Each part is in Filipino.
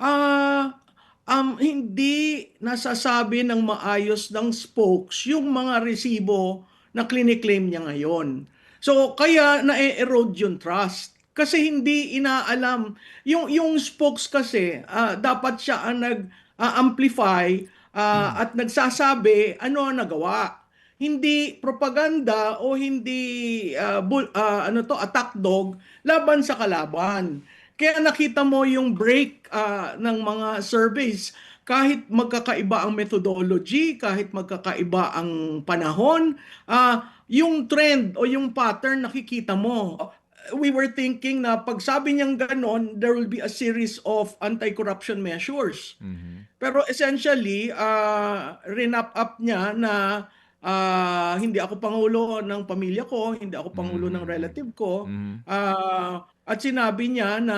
Ah, hindi nasasabi ng maayos ng spokes yung mga resibo na kliniklaim niya ngayon. So, kaya na-erode yung trust. Kasi hindi inaalam. Yung spokes kasi, dapat siya ang nag-amplify at nagsasabi ano ang nagawa. Hindi propaganda o hindi attack dog laban sa kalaban. Kaya nakita mo yung break ng mga surveys. Kahit magkakaiba ang methodology, kahit magkakaiba ang panahon, yung trend o yung pattern nakikita mo. We were thinking na pag sabi niyang ganon, there will be a series of anti-corruption measures. Mhm. Pero essentially, rinap up niya na hindi ako pangulo ng pamilya ko, hindi ako pangulo ng Mhm. relative ko. Mhm. At sinabi niya na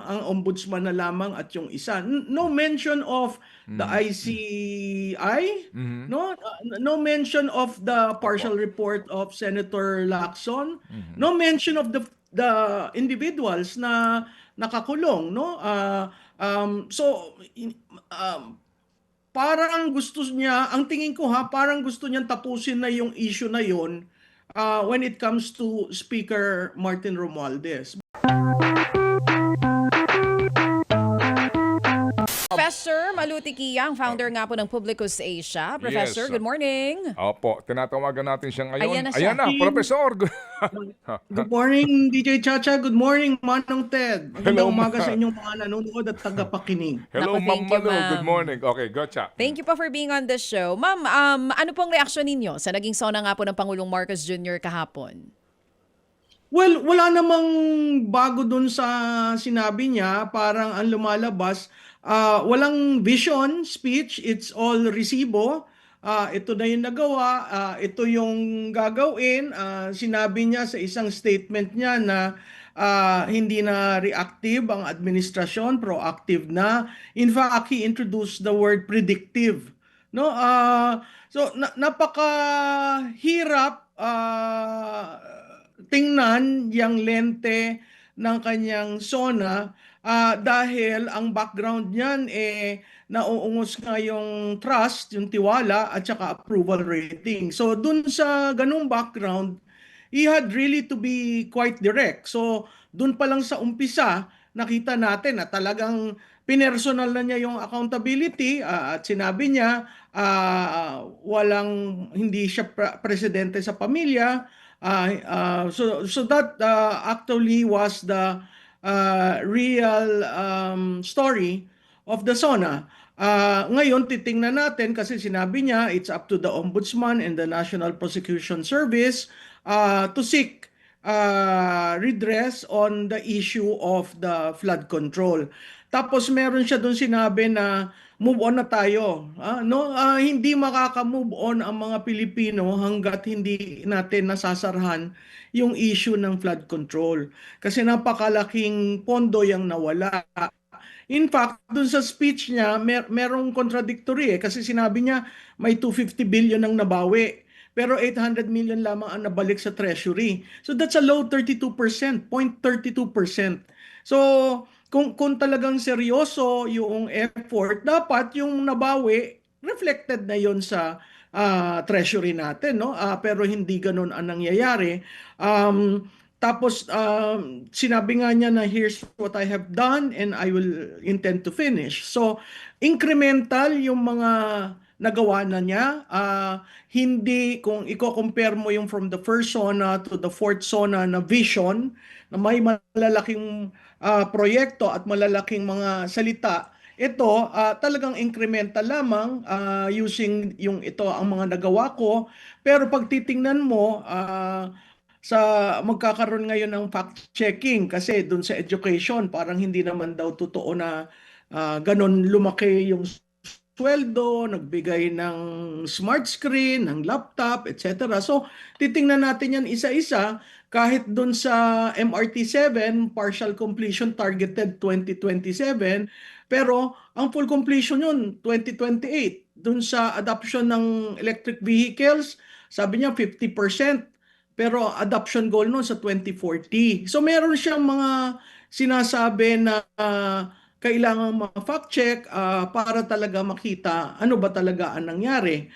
ang ombudsman na lamang at yung isa. No mention of the Mhm. ICI, Mhm. no? No mention of the Opo. partial report of Senator Lacson, Mhm. no mention of the individuals na nakakulong, no? Um, parang gusto niya, ang tingin ko ha, parang gusto niyang tapusin na yung issue na yon when it comes to Speaker Martin Romualdez. Professor Maluti Kiyang, founder nga po ng Publicus Asia. Professor, Yes. good morning. Opo, tinatawagan natin siya Ayan ngayon. na Ayan siya. na, Professor. Good morning, DJ Chacha. Good morning, Manong Ted. Hello, Magandang umaga sa inyong mga nanonood at tagapakinig. Hello, Nako, Ma'am thank you, Malu. Good ma'am. morning. Okay, gotcha. Thank you po for being on the show. Ma'am, ano pong reaksyon ninyo sa naging sona nga po ng Pangulong Marcos Jr. kahapon? Well, wala namang bago dun sa sinabi niya. Parang ang lumalabas, walang vision, speech, it's all resibo. Ito na yung nagawa, ito yung gagawin. Sinabi niya sa isang statement niya na hindi na reactive ang administrasyon, proactive na. In fact, he introduced the word predictive. No, napakahirap tingnan yung lente ng kanyang SONA dahil ang background niyan nauungos nga yung trust, yung tiwala at saka approval rating. So dun sa ganung background, he had really to be quite direct. So dun pa lang sa umpisa, nakita natin na talagang pinersonal na niya yung accountability at sinabi niya hindi siya presidente sa pamilya. So that actually was the real story of the SONA. Ngayon, titingnan natin kasi sinabi niya it's up to the Ombudsman and the National Prosecution Service to seek redress on the issue of the flood control. Tapos meron siya doon sinabi na move on na tayo. No, hindi makaka-move on ang mga Pilipino hanggat hindi natin nasasarahan yung issue ng flood control. Kasi napakalaking pondo yung nawala. In fact, dun sa speech niya, merong contradictory kasi sinabi niya may 250 billion ang nabawi. Pero 800 million lamang ang nabalik sa treasury. So that's a low 32%, 0.32%. So kung talagang seryoso yung effort, dapat yung nabawi reflected na yon sa treasury natin, no? Pero hindi ganun ang nangyayari. Tapos sinabi nga niya na here's what I have done and I will intend to finish. So incremental yung mga nagawa na niya. Hindi kung i-compare mo yung from the first SONA to the fourth SONA na vision na may malalaking proyekto at malalaking mga salita. Ito talagang incremental lamang using yung ito ang mga nagawa ko. Pero pag titingnan mo sa magkakaroon ngayon ng fact-checking kasi dun sa education parang hindi naman daw totoo na ganon lumaki yung sweldo, nagbigay ng smart screen, ng laptop, etc. So titingnan natin yan isa-isa kahit dun sa MRT7, partial completion targeted 2027, pero ang full completion yun 2028. Dun sa adoption ng electric vehicles, sabi niya 50%. Pero adoption goal nun sa 2040. So meron siyang mga sinasabi na kailangan ma-fact check para talaga makita ano ba talaga ang nangyari.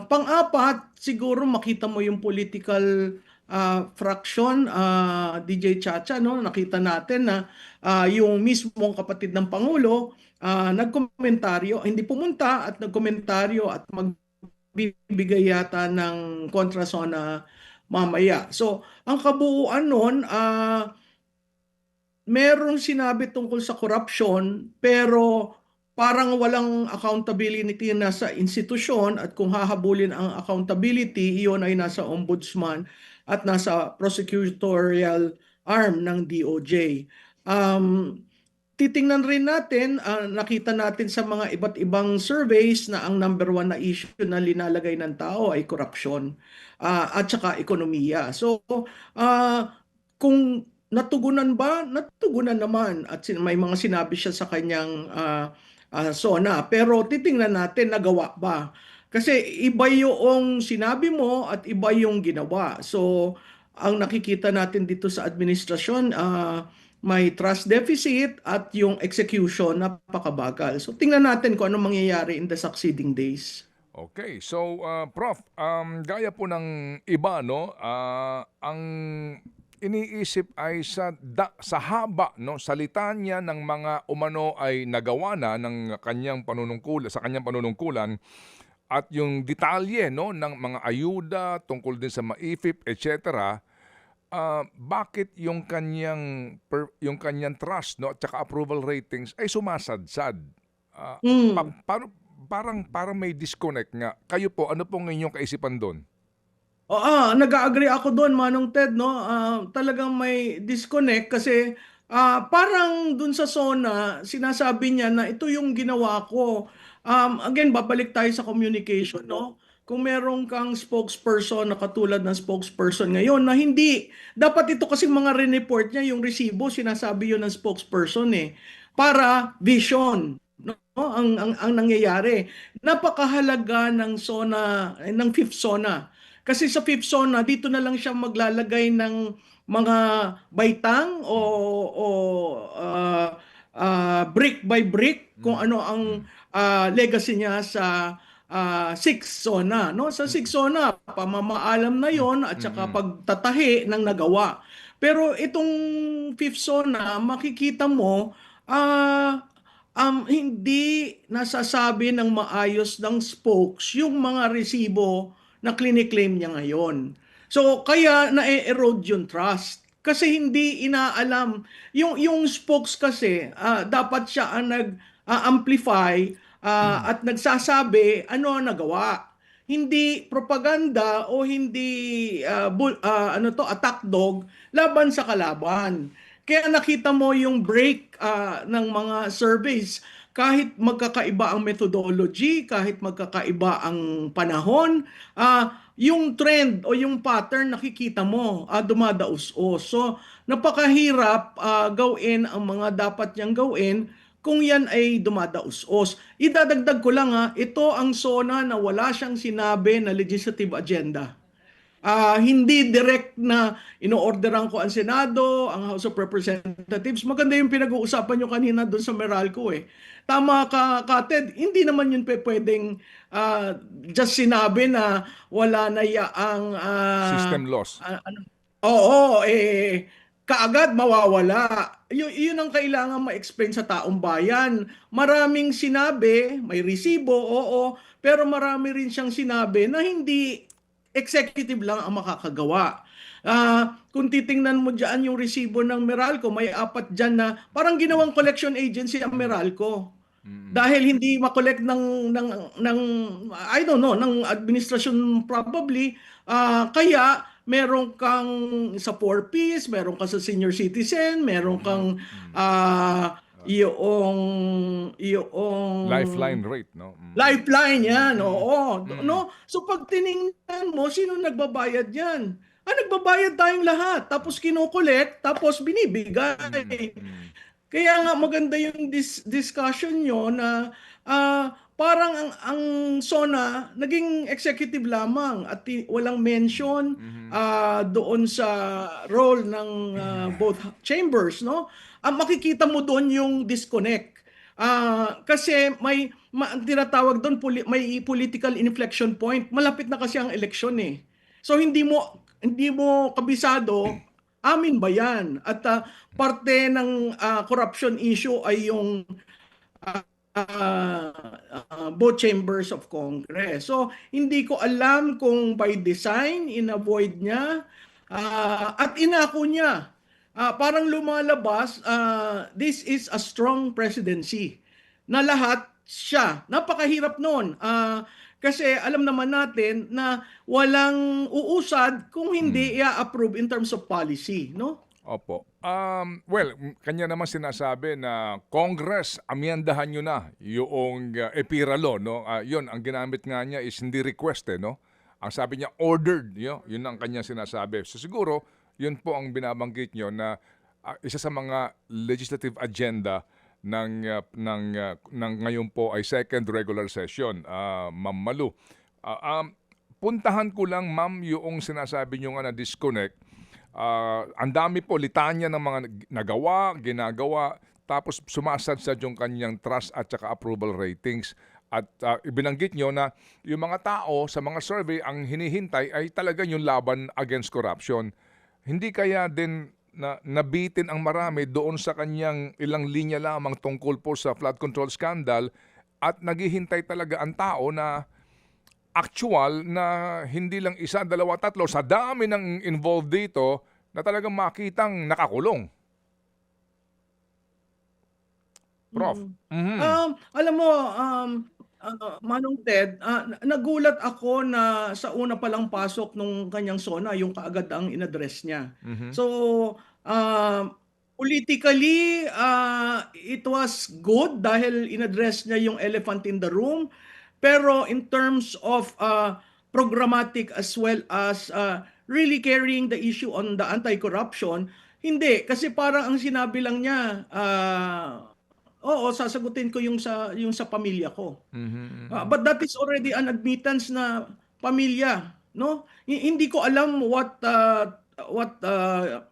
Pang-apat, siguro makita mo yung political fraction, DJ Chacha, no? Nakita natin na yung mismong kapatid ng Pangulo nagkomentaryo, hindi pumunta at nagkomentaryo at magbibigay yata ng kontrasona mamaya. So, ang kabuuan nun, merong sinabi tungkol sa corruption pero parang walang accountability na sa institusyon at kung hahabulin ang accountability, iyon ay nasa ombudsman at nasa prosecutorial arm ng DOJ. Titingnan rin natin, nakita natin sa mga iba't ibang surveys na ang number one na issue na linalagay ng tao ay corruption at saka ekonomiya. So, kung natugunan ba? Natugunan naman at may mga sinabi siya sa kanyang SONA. Pero titingnan natin nagawa ba? Kasi iba yung sinabi mo at iba yung ginawa. So, ang nakikita natin dito sa administrasyon, may trust deficit at yung execution napakabagal. So, tingnan natin kung ano mangyayari in the succeeding days. Okay, so Prof, gaya po ng iba, no, ang iniisip ay sa haba, no, salita niya ng mga umano ay nagawa na ng kanyang panunungkulan at yung detalye, no, ng mga ayuda tungkol din sa MAIFIP, etc. Bakit yung kanyang trust, no, at saka approval ratings ay sumasadsad? Parang may disconnect nga. Kayo po, ano pong inyong kaisipan doon? Nag-agree ako doon, Manong Ted, no? Talagang may disconnect kasi parang doon sa SONA, sinasabi niya na ito yung ginawa ko. Again, babalik tayo sa communication, no? Kung meron kang spokesperson na katulad ng spokesperson ngayon na hindi, dapat ito kasi mga report niya, yung resibo, sinasabi yun ng spokesperson para vision. No, ang nangyayari. Napakahalaga ng SONA, ng fifth SONA. Kasi sa fifth SONA, dito na lang siya maglalagay ng mga baitang o brick by brick kung ano ang legacy niya sa sixth SONA. No? Sa sixth SONA, pamamaalam na yon at saka pagtatahi ng nagawa. Pero itong fifth SONA, makikita mo, hindi nasasabi ng maayos ng spokes yung mga resibo na kliniklaim niya ngayon. So, kaya na-erode yung trust. Kasi hindi inaalam. Yung spokes kasi, dapat siya ang nag-amplify at nagsasabi ano ang nagawa. Hindi propaganda o hindi attack dog laban sa kalaban. Kaya nakita mo yung break ng mga surveys. Kahit magkakaiba ang methodology, kahit magkakaiba ang panahon, yung trend o yung pattern nakikita mo, dumadaos-os. So, napakahirap gawin ang mga dapat niyang gawin kung yan ay dumadaos-os. Idadagdag ko lang ito ang SONA na wala siyang sinabi na legislative agenda. Hindi direct na ino-orderan ko ang Senado, ang House of Representatives. Maganda yung pinag-uusapan nyo kanina doon sa Meralco Tama ka, Ted, hindi naman yun pwedeng just sinabi na wala na yaang System loss. kaagad mawawala. Yun ang kailangan ma-explain sa taong bayan. Maraming sinabi, may resibo, oo, pero marami rin siyang sinabi na hindi executive lang ang makakagawa. Kung titingnan mo dyan yung resibo ng Meralco, may 4 dyan na parang ginawang collection agency ang Meralco. Dahil hindi makollect ng I don't know, ng administration probably, kaya meron kang sa 4Ps, meron ka sa senior citizen, meron kang yung Lifeline rate, no? lifeline yan, oo. No? So pag tiningnan mo, sino nagbabayad yan? Nagbabayad tayong lahat. Tapos kinokolekt, tapos binibigay. Kaya nga maganda yung discussion nyo na parang ang SONA naging executive lamang at walang mention doon sa role ng both chambers, no? makikita mo doon yung disconnect. Kasi ang tinatawag doon, may political inflection point. Malapit na kasi ang eleksyon eh. So hindi mo kabisado, amin ba yan? At parte ng corruption issue ay yung both chambers of Congress. So, hindi ko alam kung by design, in-avoid niya, at inako niya. Parang lumalabas, this is a strong presidency. Na lahat siya. Napakahirap nun. Kasi alam naman natin na walang uusad kung hindi i-approve in terms of policy, no? Opo. Well, kanya naman sinasabi na Congress, amyandahan nyo na yung EPIRA law, no? Yun, ang ginamit nga niya is hindi request, no? Ang sabi niya, ordered, yun ang kanya sinasabi. So siguro, yun po ang binabanggit nyo na isa sa mga legislative agenda ng ngayon po ay second regular session, Ma'am Malu. Puntahan ko lang, ma'am, yung sinasabi nyo nga na disconnect. Ang dami po, litanya ng mga nagawa, ginagawa, tapos sumasadsad yung kanyang trust at saka approval ratings. At ibinanggit nyo na yung mga tao sa mga survey, ang hinihintay ay talaga yung laban against corruption. Hindi kaya din nabitin ang marami doon sa kanyang ilang linya lamang tungkol po sa flood control scandal at naghihintay talaga ang tao na actual na hindi lang isa, dalawa, tatlo, sa dami ng involved dito na talagang makitang nakakulong. Prof. Alam mo, Manong Ted, nagulat ako na sa una palang pasok nung kanyang SONA, yung kaagad ang in-address niya. So, politically, it was good dahil in-address niya yung elephant in the room. Pero in terms of programmatic as well as really carrying the issue on the anti-corruption, hindi. Kasi parang ang sinabi lang niya, oo, sasagutin ko yung sa pamilya ko. But that is already an admittance na pamilya, no? Hindi ko alam what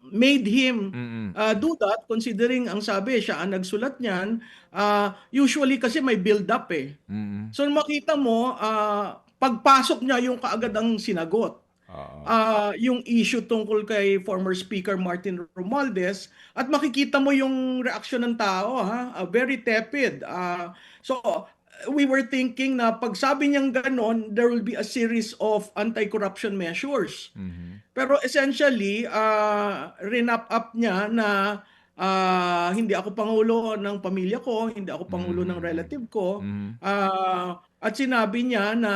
made him do that, considering ang sabi siya ang nagsulat niyan. Usually kasi may build up eh. So makita mo, pagpasok niya yung kaagad ang sinagot. Yung issue tungkol kay former Speaker Martin Romualdez, at makikita mo yung reaksyon ng tao, very tepid. So we were thinking na pag sabi niyang ganon, there will be a series of anti-corruption measures. Pero essentially, rinap up niya na hindi ako pangulo ng pamilya ko, hindi ako pangulo ng relative ko. At sinabi niya na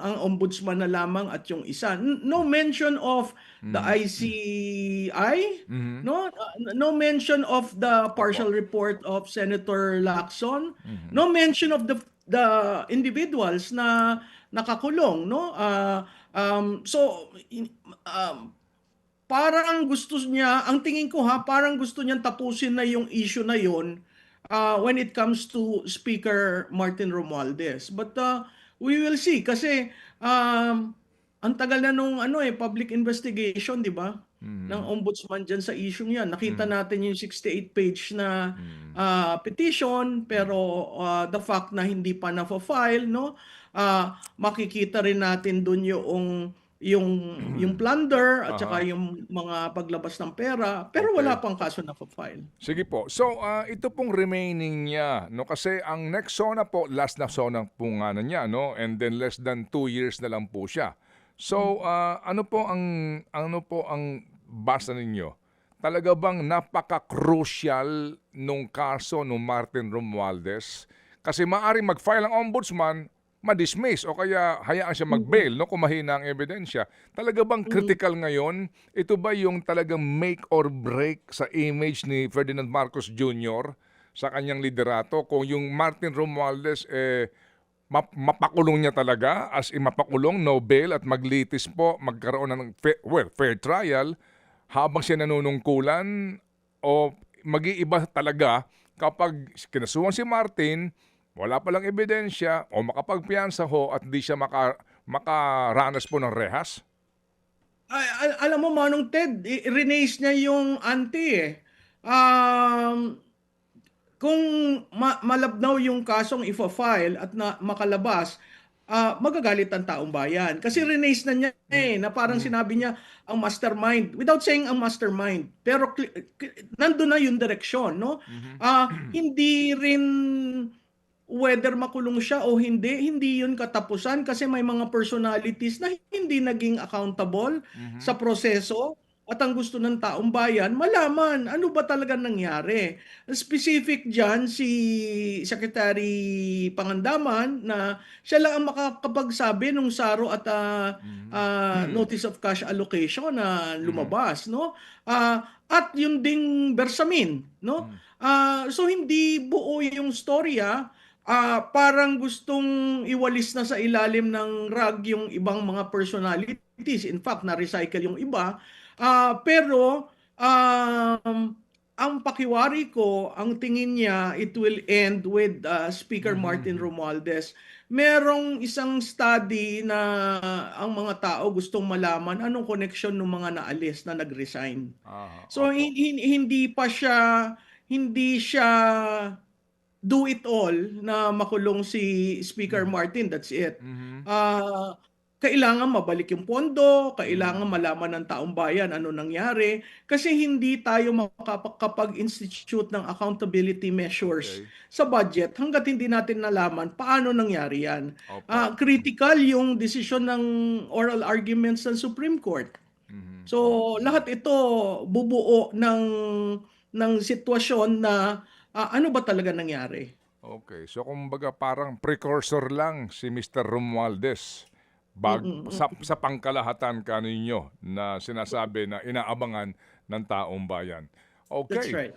ang ombudsman na lamang at yung isa. No mention of the ICI, no mention of the partial report of Senator Lacson, no mention of the individuals na nakakulong, no? Parang gusto niya, ang tingin ko parang gusto niyang tapusin na yung issue na yon when it comes to Speaker Martin Romualdez. But we will see kasi ang tagal na nung public investigation, di ba? Ng ombudsman dyan sa issue niya. Nakita natin yung 68-page na petition, pero the fact na hindi pa na-file, no? Makikita rin natin dun yung plunder at saka yung mga paglabas ng pera, pero wala pang kaso na-file. Sige po. So, ito pong remaining niya, no? Kasi ang next SONA po, last na SONA po nga na niya, no? And then less than 2 years na lang po siya. So, ano po ang basa ninyo? Talaga bang napaka-crucial nung kaso nung Martin Romualdez? Kasi maaring mag-file ang ombudsman, ma-dismiss o kaya hayaan siya mag-bail, no, kung mahina ang ebidensya. Talaga bang critical ngayon? Ito ba yung talagang make or break sa image ni Ferdinand Marcos Jr. sa kanyang liderato? Kung yung Martin Romualdez mapakulong niya talaga, as in mapakulong, no bail, at maglitis po, magkaroon ng fair trial habang siya nanunungkulan, o mag-iiba talaga kapag kinasuhan si Martin, wala palang ebidensya o makapagpiyansa ho at di siya makaranas po ng rehas? Alam mo, Manong Ted, rinaise niya yung ante eh. um, kung malabnaw yung kasong ifa-file at makalabas, magagalit ang taong bayan. Kasi rinaise na niya na parang sinabi niya ang mastermind, without saying ang mastermind. Pero nandun na yung direksyon, no? Hindi rin whether makulong siya o hindi yun katapusan kasi may mga personalities na hindi naging accountable sa proseso at ang gusto ng taong bayan, malaman ano ba talaga nangyari. Specific dyan, si Secretary Pangandaman na siya lang ang makakapagsabi nung SARO at Notice of Cash Allocation na lumabas. No? At yung ding Bersamin. No? So hindi buo yung storya. Parang gustong iwalis na sa ilalim ng rug yung ibang mga personalities. In fact, na-recycle yung iba. Pero ang pakiwari ko, ang tingin niya, it will end with Speaker Martin Romualdez. Merong isang study na ang mga tao gustong malaman anong connection ng mga naalis na nag-resign. So hindi siya do it all na makulong si Speaker Martin, that's it. Kailangan mabalik yung pondo, kailangan malaman ng taong bayan ano nangyari kasi hindi tayo makakapag-institute ng accountability measures sa budget hangga't hindi natin nalaman paano nangyari yan. Critical yung desisyon ng oral arguments ng Supreme Court. So lahat ito bubuo ng sitwasyon na ano ba talaga nangyari? Okay, so kumbaga parang precursor lang si Mr. Romualdez sa pangkalahatan kaninyo na sinasabi na inaabangan ng taong bayan. That's Okay. right.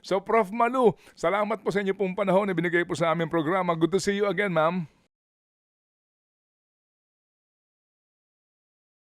So Prof. Malu, salamat po sa inyo pong panahon na binigay po sa aming programa. Good to see you again, ma'am.